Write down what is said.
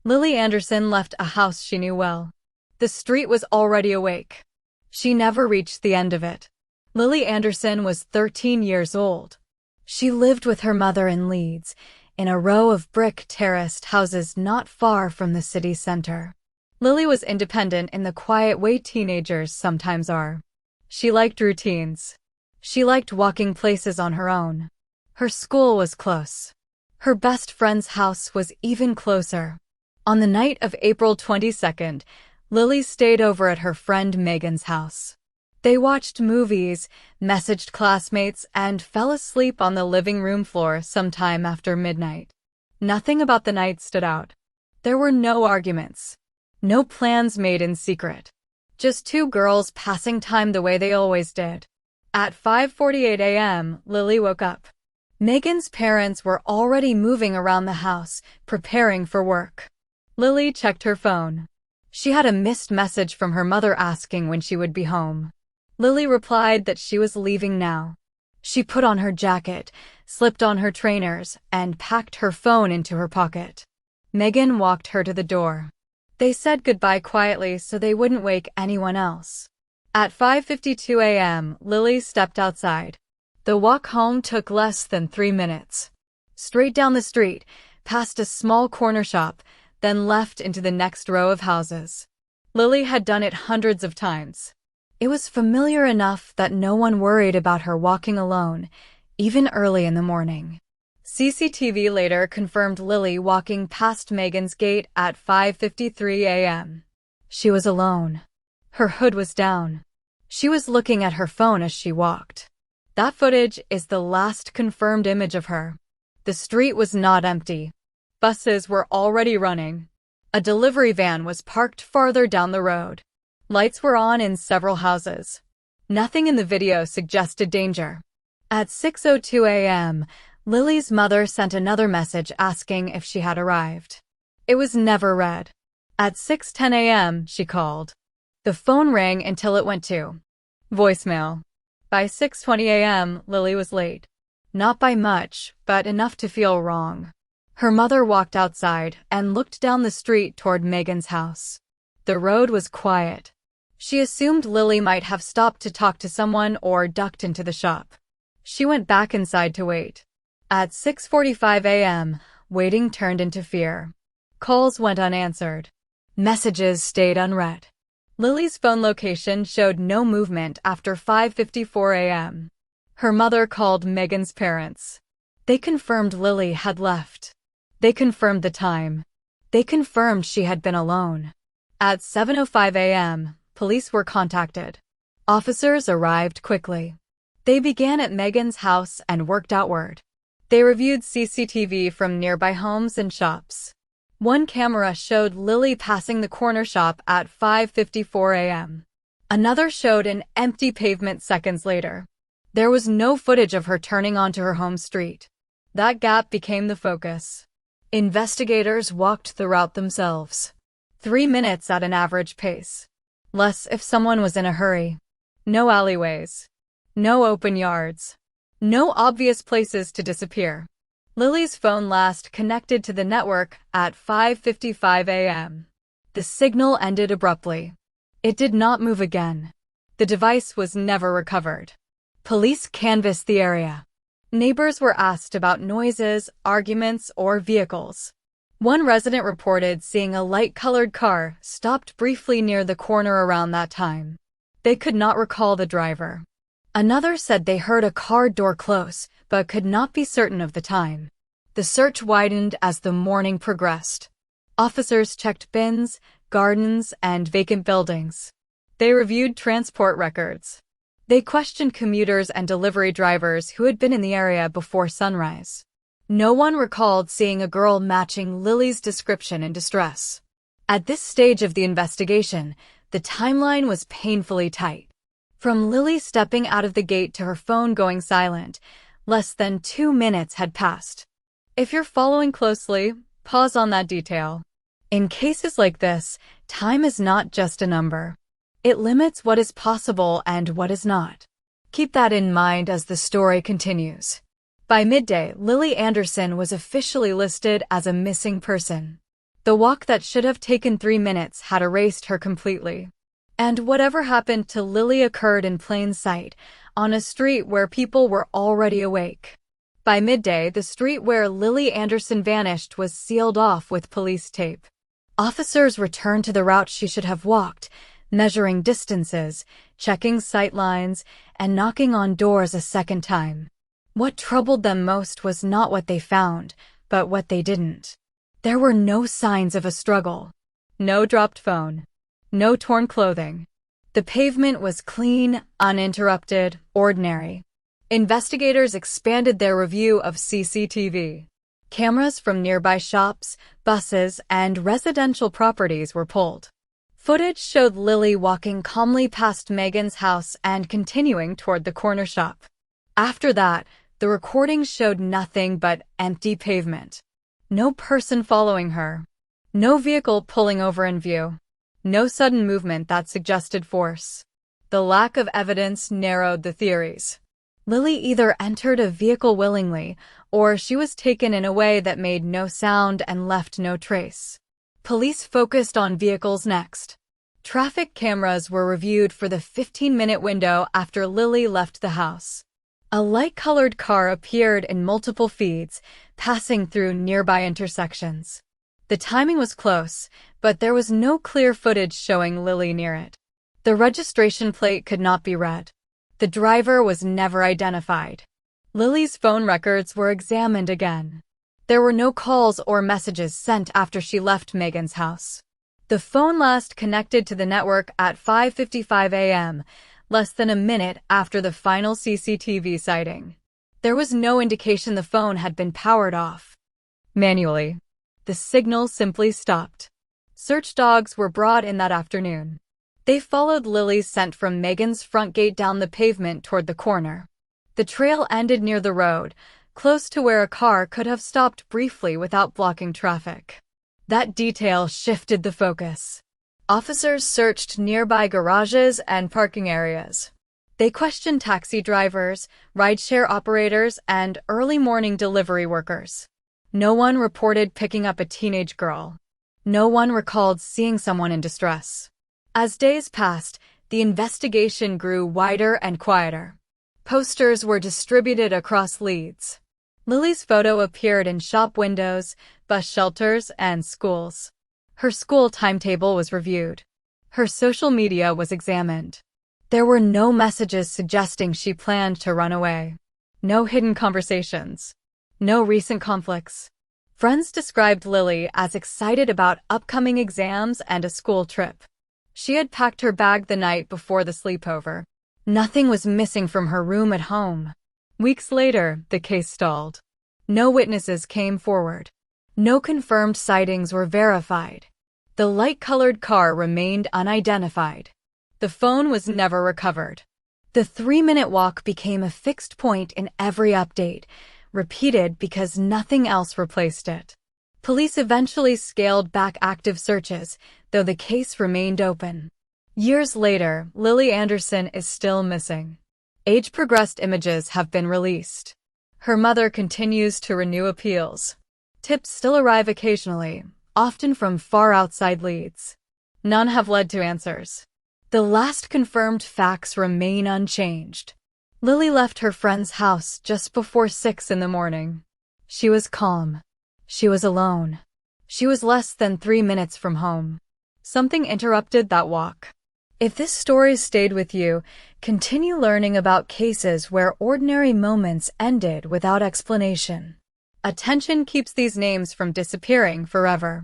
Lily Anderson left a house she knew well. The street was already awake. She never reached the end of it. Lily Anderson was 13 years old. She lived with her mother in Leeds, in a row of brick terraced houses not far from the city center. Lily was independent in the quiet way teenagers sometimes are. She liked routines. She liked walking places on her own. Her school was close. Her best friend's house was even closer. On the night of April 22nd, Lily stayed over at her friend Megan's house. They watched movies, messaged classmates, and fell asleep on the living room floor sometime after midnight. Nothing about the night stood out. There were no arguments. No plans made in secret. Just two girls passing time the way they always did. At 5:48 a.m., Lily woke up. Megan's parents were already moving around the house, preparing for work. Lily checked her phone. She had a missed message from her mother asking when she would be home. Lily replied that she was leaving now. She put on her jacket, slipped on her trainers, and packed her phone into her pocket. Megan walked her to the door. They said goodbye quietly so they wouldn't wake anyone else. At 5:52 a.m., Lily stepped outside. The walk home took less than 3 minutes. Straight down the street, past a small corner shop, then left into the next row of houses. Lily had done it hundreds of times. It was familiar enough that no one worried about her walking alone, even early in the morning. CCTV later confirmed Lily walking past Megan's gate at 5:53 a.m. She was alone. Her hood was down. She was looking at her phone as she walked. That footage is the last confirmed image of her. The street was not empty. Buses were already running. A delivery van was parked farther down the road. Lights were on in several houses. Nothing in the video suggested danger. At 6:02 a.m., Lily's mother sent another message asking if she had arrived. It was never read. At 6:10 a.m., she called. The phone rang until it went to voicemail. By 6:20 a.m., Lily was late. Not by much, but enough to feel wrong. Her mother walked outside and looked down the street toward Megan's house. The road was quiet. She assumed Lily might have stopped to talk to someone or ducked into the shop. She went back inside to wait. At 6:45 a.m., waiting turned into fear. Calls went unanswered. Messages stayed unread. Lily's phone location showed no movement after 5:54 a.m. Her mother called Megan's parents. They confirmed Lily had left. They confirmed the time. They confirmed she had been alone. At 7:05 a.m., police were contacted. Officers arrived quickly. They began at Megan's house and worked outward. They reviewed CCTV from nearby homes and shops. One camera showed Lily passing the corner shop at 5:54 a.m. Another showed an empty pavement seconds later. There was no footage of her turning onto her home street. That gap became the focus. Investigators walked the route themselves. 3 minutes at an average pace. Less if someone was in a hurry. No alleyways. No open yards. No obvious places to disappear. Lily's phone last connected to the network at 5:55 a.m. The signal ended abruptly. It did not move again. The device was never recovered. Police canvassed the area. Neighbors were asked about noises, arguments, or vehicles. One resident reported seeing a light-colored car stopped briefly near the corner around that time. They could not recall the driver. Another said they heard a car door close, but could not be certain of the time. The search widened as the morning progressed. Officers checked bins, gardens, and vacant buildings. They reviewed transport records. They questioned commuters and delivery drivers who had been in the area before sunrise. No one recalled seeing a girl matching Lily's description in distress. At this stage of the investigation, the timeline was painfully tight. From Lily stepping out of the gate to her phone going silent, less than 2 minutes had passed. If you're following closely, pause on that detail. In cases like this, time is not just a number. It limits what is possible and what is not. Keep that in mind as the story continues. By midday, Lily Anderson was officially listed as a missing person. The walk that should have taken 3 minutes had erased her completely. And whatever happened to Lily occurred in plain sight, on a street where people were already awake. By midday, the street where Lily Anderson vanished was sealed off with police tape. Officers returned to the route she should have walked, measuring distances, checking sight lines, and knocking on doors a second time. What troubled them most was not what they found, but what they didn't. There were no signs of a struggle. No dropped phone. No torn clothing. The pavement was clean, uninterrupted, ordinary. Investigators expanded their review of CCTV. Cameras from nearby shops, buses, and residential properties were pulled. Footage showed Lily walking calmly past Megan's house and continuing toward the corner shop. After that, the recording showed nothing but empty pavement. No person following her. No vehicle pulling over in view. No sudden movement that suggested force. The lack of evidence narrowed the theories. Lily either entered a vehicle willingly, or she was taken in a way that made no sound and left no trace. Police focused on vehicles next. Traffic cameras were reviewed for the 15-minute window after Lily left the house. A light-colored car appeared in multiple feeds, passing through nearby intersections. The timing was close, but there was no clear footage showing Lily near it. The registration plate could not be read. The driver was never identified. Lily's phone records were examined again. There were no calls or messages sent after she left Megan's house. The phone last connected to the network at 5:55 a.m., less than a minute after the final CCTV sighting. There was no indication the phone had been powered off. Manually. The signal simply stopped. Search dogs were brought in that afternoon. They followed Lily's scent from Megan's front gate down the pavement toward the corner. The trail ended near the road, close to where a car could have stopped briefly without blocking traffic. That detail shifted the focus. Officers searched nearby garages and parking areas. They questioned taxi drivers, rideshare operators, and early morning delivery workers. No one reported picking up a teenage girl. No one recalled seeing someone in distress. As days passed, the investigation grew wider and quieter. Posters were distributed across Leeds. Lily's photo appeared in shop windows, bus shelters, and schools. Her school timetable was reviewed. Her social media was examined. There were no messages suggesting she planned to run away. No hidden conversations. No recent conflicts. Friends described Lily as excited about upcoming exams and a school trip. She had packed her bag the night before the sleepover. Nothing was missing from her room at home. Weeks later, the case stalled. No witnesses came forward. No confirmed sightings were verified. The light-colored car remained unidentified. The phone was never recovered. The 3-minute walk became a fixed point in every update, repeated because nothing else replaced it. Police eventually scaled back active searches, though the case remained open. Years later, Lily Anderson is still missing. Age-progressed images have been released. Her mother continues to renew appeals. Tips still arrive occasionally, often from far outside Leeds. None have led to answers. The last confirmed facts remain unchanged. Lily left her friend's house just before 6 in the morning. She was calm. She was alone. She was less than 3 minutes from home. Something interrupted that walk. If this story stayed with you, continue learning about cases where ordinary moments ended without explanation. Attention keeps these names from disappearing forever.